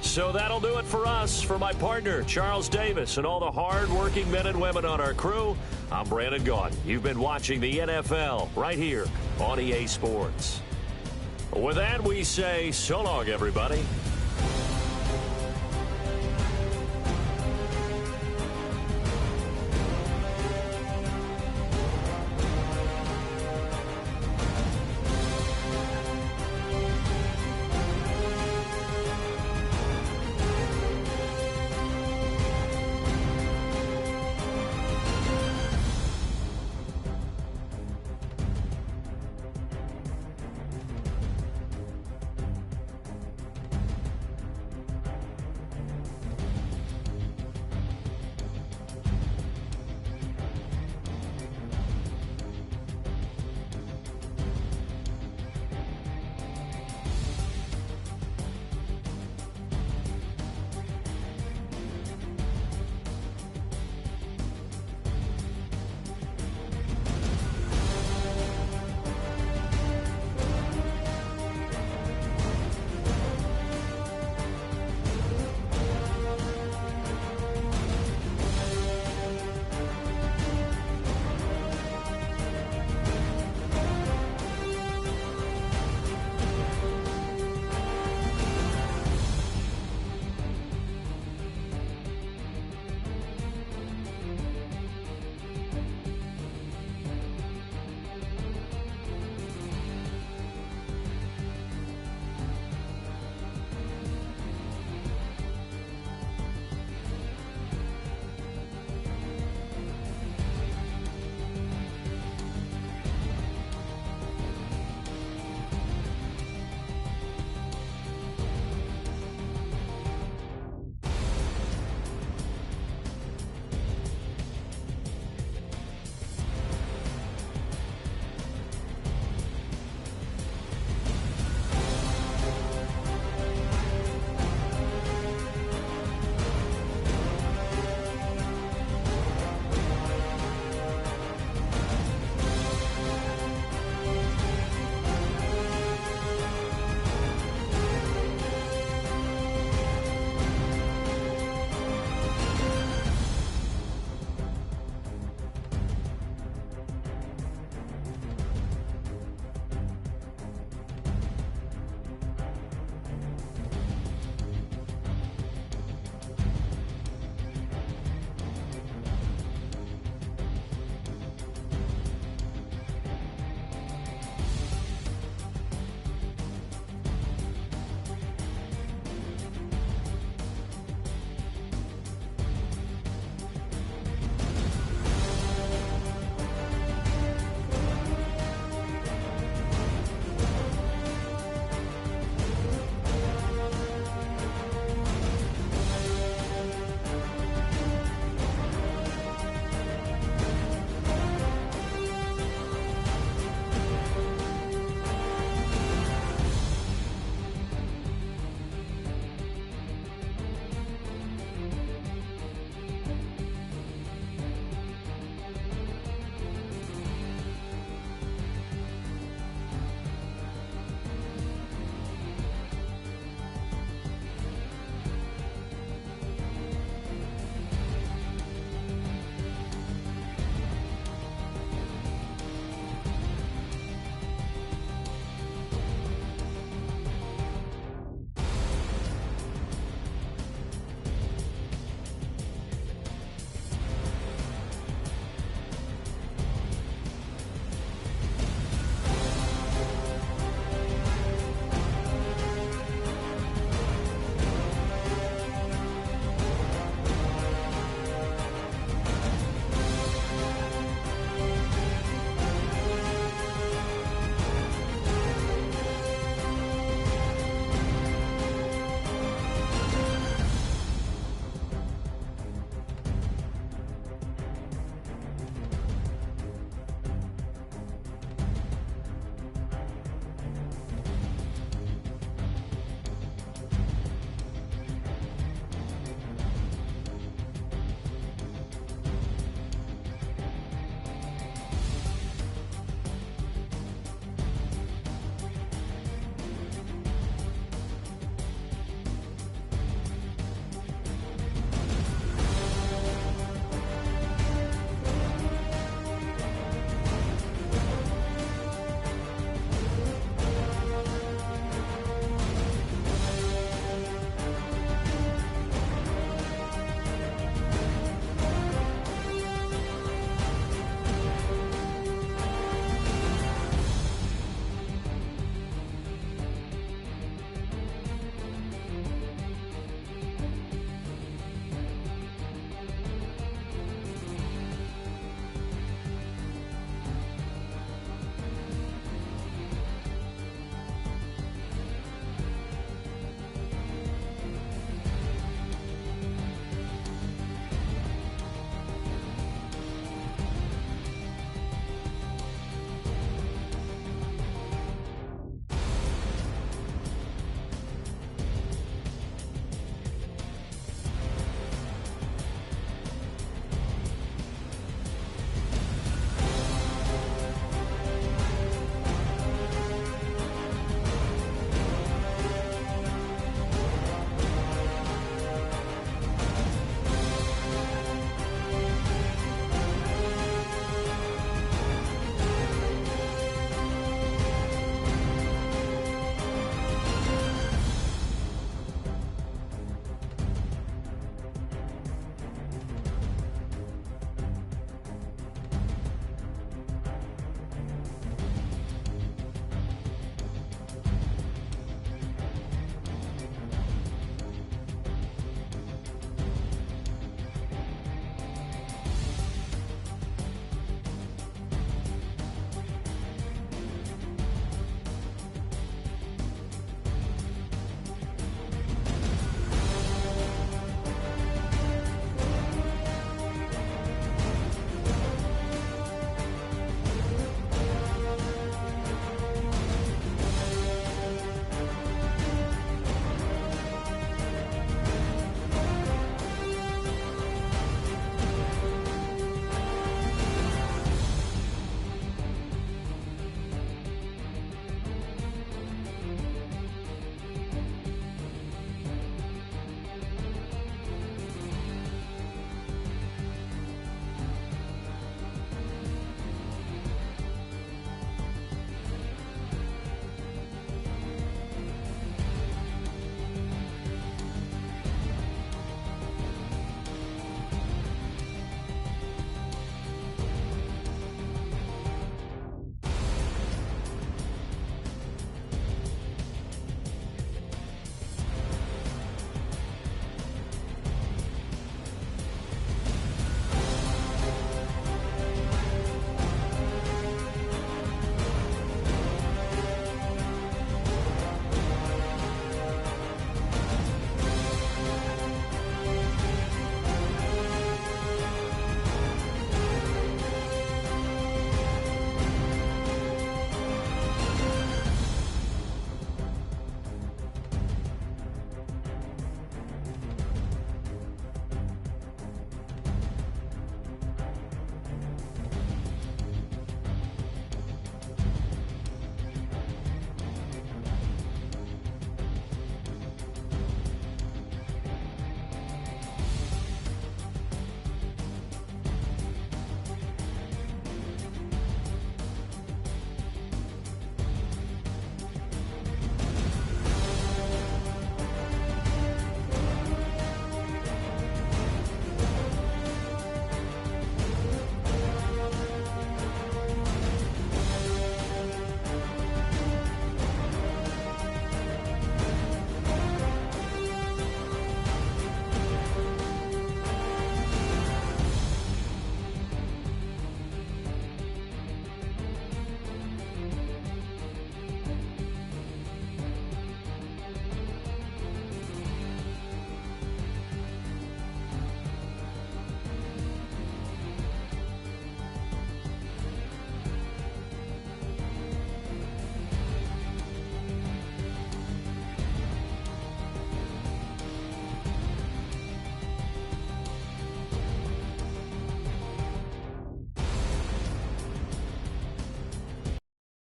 So that'll do it for us. For my partner, Charles Davis, and all the hard-working men and women on our crew, I'm Brandon Gaudin. You've been watching the NFL right here on EA Sports. With that, we say so long, everybody.